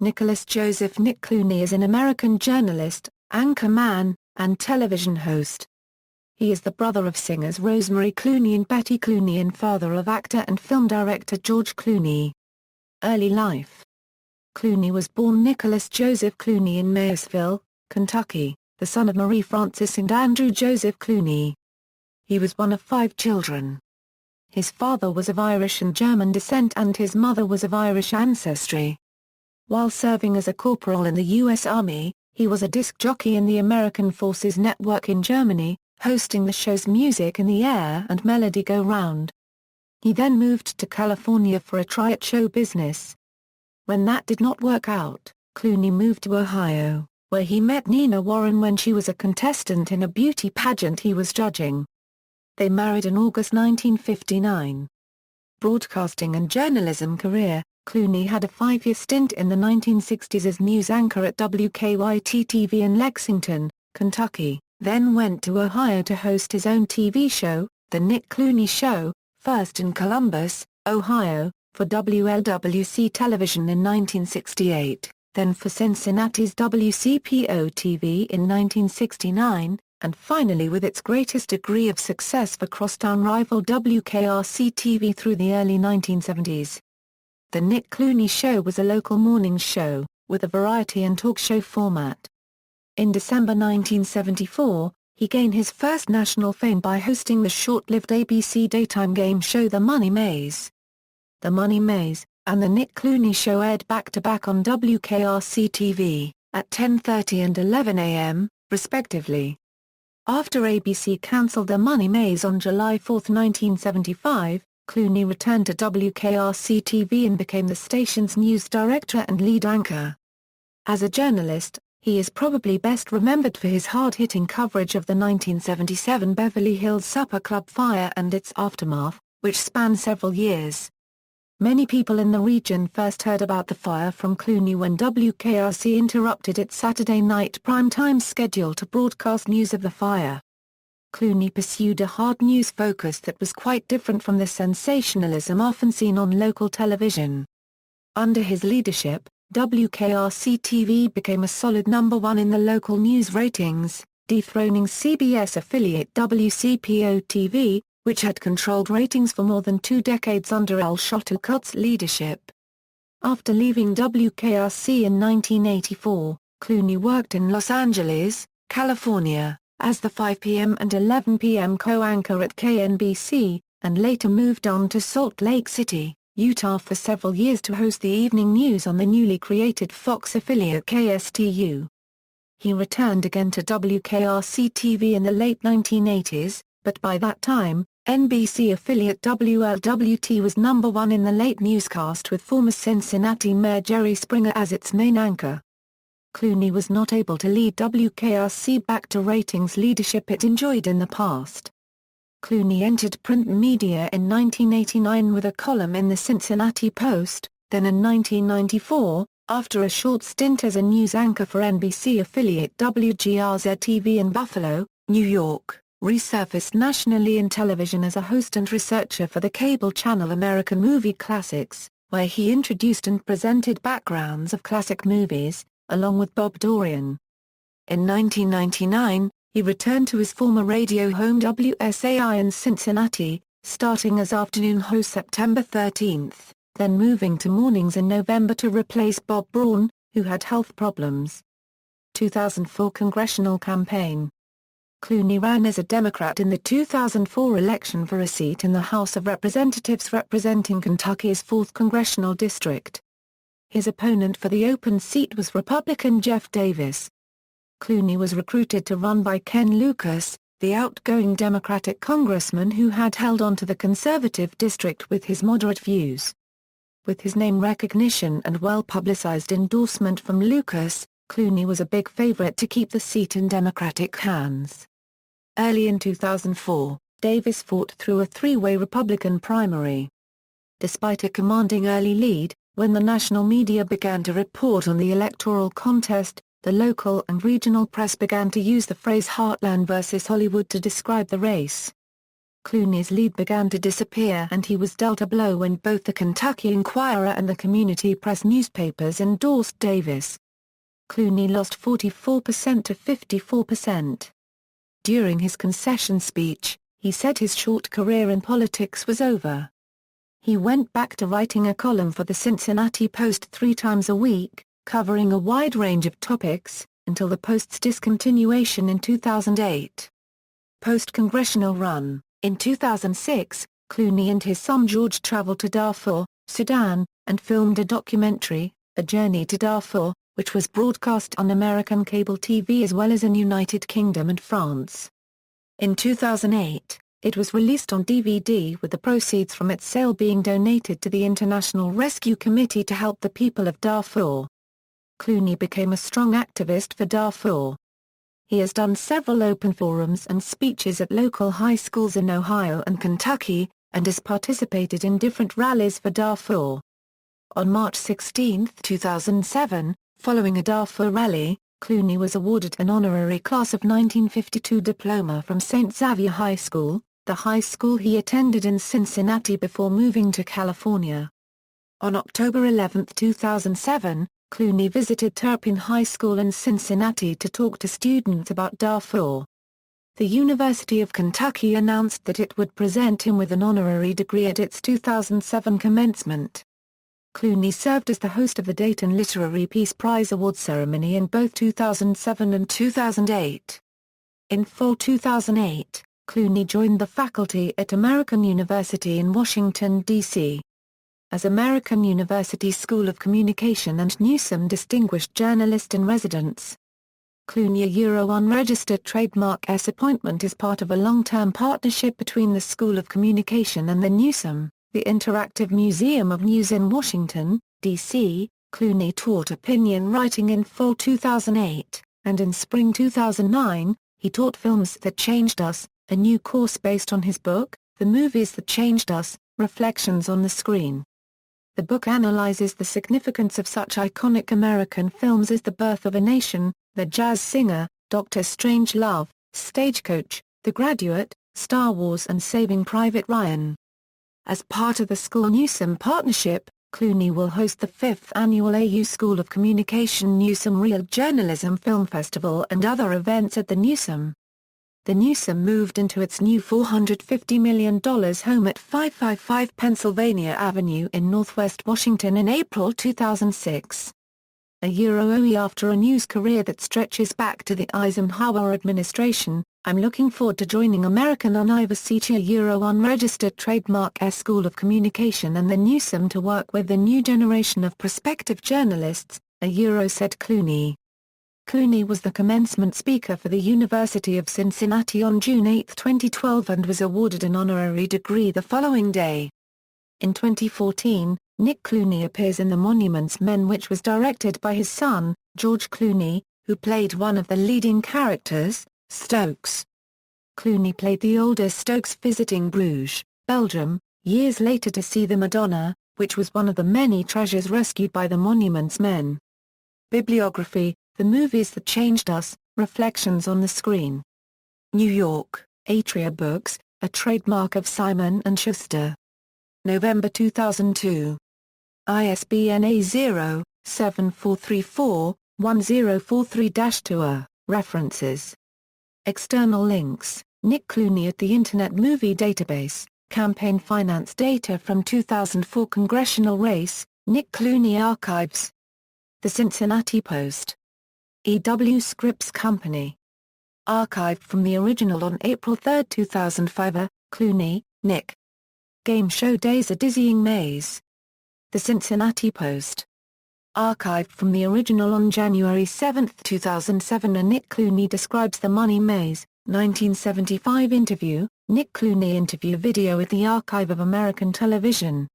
Nicholas Joseph Nick Clooney is an American journalist, anchorman, and television host. He is the brother of singers Rosemary Clooney and Betty Clooney and father of actor and film director George Clooney. Early life. Clooney was born Nicholas Joseph Clooney in Mayersville, Kentucky, the son of Marie Frances and Andrew Joseph Clooney. He was one of 5 children. His father was of Irish and German descent and his mother was of Irish ancestry. While serving as a corporal in the U.S. Army, he was a disc jockey in the American Forces Network in Germany, hosting the shows Music in the Air and Melody Go Round. He then moved to California for a try at show business. When that did not work out, Clooney moved to Ohio, where he met Nina Warren when she was a contestant in a beauty pageant he was judging. They married in August 1959. Broadcasting and journalism career. Clooney had a 5-year stint in the 1960s as news anchor at WKYT-TV in Lexington, Kentucky, then went to Ohio to host his own TV show, The Nick Clooney Show, first in Columbus, Ohio, for WLWC Television in 1968, then for Cincinnati's WCPO-TV in 1969, and finally with its greatest degree of success for crosstown rival WKRC-TV through the early 1970s. The Nick Clooney Show was a local morning show, with a variety and talk show format. In December 1974, he gained his first national fame by hosting the short-lived ABC daytime game show The Money Maze. The Money Maze, and The Nick Clooney Show aired back-to-back on WKRC-TV, at 10:30 and 11 a.m., respectively. After ABC cancelled The Money Maze on July 4, 1975, Clooney returned to WKRC-TV and became the station's news director and lead anchor. As a journalist, he is probably best remembered for his hard-hitting coverage of the 1977 Beverly Hills Supper Club fire and its aftermath, which spanned several years. Many people in the region first heard about the fire from Clooney when WKRC interrupted its Saturday night primetime schedule to broadcast news of the fire. Clooney pursued a hard news focus that was quite different from the sensationalism often seen on local television. Under his leadership, WKRC-TV became a solid #1 in the local news ratings, dethroning CBS affiliate WCPO-TV, which had controlled ratings for more than 2 decades under Al Shuttlecock's leadership. After leaving WKRC in 1984, Clooney worked in Los Angeles, California, as the 5 p.m. and 11 p.m. co-anchor at KNBC, and later moved on to Salt Lake City, Utah for several years to host the evening news on the newly created Fox affiliate KSTU. He returned again to WKRC-TV in the late 1980s, but by that time, NBC affiliate WLWT was #1 in the late newscast with former Cincinnati Mayor Jerry Springer as its main anchor. Clooney was not able to lead WKRC back to ratings leadership it enjoyed in the past. Clooney entered print media in 1989 with a column in the Cincinnati Post, then in 1994, after a short stint as a news anchor for NBC affiliate WGRZ-TV in Buffalo, New York, resurfaced nationally in television as a host and researcher for the cable channel American Movie Classics, where he introduced and presented backgrounds of classic movies, along with Bob Dorian. In 1999, he returned to his former radio home WSAI in Cincinnati, starting as afternoon host September 13, then moving to mornings in November to replace Bob Braun, who had health problems. 2004 congressional campaign. Clooney ran as a Democrat in the 2004 election for a seat in the House of Representatives representing Kentucky's 4th congressional district. His opponent for the open seat was Republican Jeff Davis. Clooney was recruited to run by Ken Lucas, the outgoing Democratic congressman who had held on to the conservative district with his moderate views. With his name recognition and well-publicized endorsement from Lucas, Clooney was a big favorite to keep the seat in Democratic hands. Early in 2004, Davis fought through a 3-way Republican primary. Despite a commanding early lead, when the national media began to report on the electoral contest, the local and regional press began to use the phrase Heartland versus Hollywood to describe the race. Clooney's lead began to disappear and he was dealt a blow when both the Kentucky Enquirer and the Community Press newspapers endorsed Davis. Clooney lost 44% to 54%. During his concession speech, he said his short career in politics was over. He went back to writing a column for the Cincinnati Post 3 times a week, covering a wide range of topics, until the Post's discontinuation in 2008. Post-congressional run. In 2006, Clooney and his son George traveled to Darfur, Sudan, and filmed a documentary, A Journey to Darfur, which was broadcast on American cable TV as well as in United Kingdom and France. In 2008, it was released on DVD with the proceeds from its sale being donated to the International Rescue Committee to help the people of Darfur. Clooney became a strong activist for Darfur. He has done several open forums and speeches at local high schools in Ohio and Kentucky, and has participated in different rallies for Darfur. On March 16, 2007, following a Darfur rally, Clooney was awarded an honorary class of 1952 diploma from St. Xavier High School, the high school he attended in Cincinnati before moving to California. On October 11, 2007, Clooney visited Turpin High School in Cincinnati to talk to students about Darfur. The University of Kentucky announced that it would present him with an honorary degree at its 2007 commencement. Clooney served as the host of the Dayton Literary Peace Prize Award ceremony in both 2007 and 2008. In fall 2008, Clooney joined the faculty at American University in Washington, D.C. as American University School of Communication and Newsome Distinguished Journalist in Residence. Clooney a unregistered trademark S appointment is part of a long-term partnership between the School of Communication and the Newsome, the Interactive Museum of News in Washington, D.C. Clooney taught opinion writing in fall 2008, and in spring 2009, he taught Films That Changed Us, a new course based on his book, The Movies That Changed Us, Reflections on the Screen. The book analyzes the significance of such iconic American films as The Birth of a Nation, The Jazz Singer, Dr. Strangelove, Stagecoach, The Graduate, Star Wars and Saving Private Ryan. As part of the School-Newsome partnership, Clooney will host the 5th Annual AU School of Communication Newsome Real Journalism Film Festival and other events at the Newsome. The Newsome moved into its new $450 million home at 555 Pennsylvania Avenue in Northwest Washington in April 2006. After a news career that stretches back to the Eisenhower administration, I'm looking forward to joining American University unregistered trademark S School of Communication and the Newsome to work with the new generation of prospective journalists, said Clooney. Clooney was the commencement speaker for the University of Cincinnati on June 8, 2012 and was awarded an honorary degree the following day. In 2014, Nick Clooney appears in The Monuments Men, which was directed by his son, George Clooney, who played one of the leading characters, Stokes. Clooney played the older Stokes visiting Bruges, Belgium, years later to see the Madonna, which was one of the many treasures rescued by the Monuments Men. Bibliography: The Movies That Changed Us, Reflections on the Screen. New York, Atria Books, a trademark of Simon & Schuster. November 2002. ISBN A0-7434-1043-2. References. External links: Nick Clooney at the Internet Movie Database, Campaign Finance data from 2004 congressional race, Nick Clooney Archives. The Cincinnati Post. EW Scripps Company. Archived from the original on April 3, 2005. Clooney, Nick. Game Show Days: A Dizzying Maze. The Cincinnati Post. Archived from the original on January 7, 2007. A Nick Clooney Describes the Money Maze, 1975 interview, Nick Clooney interview video at the Archive of American Television.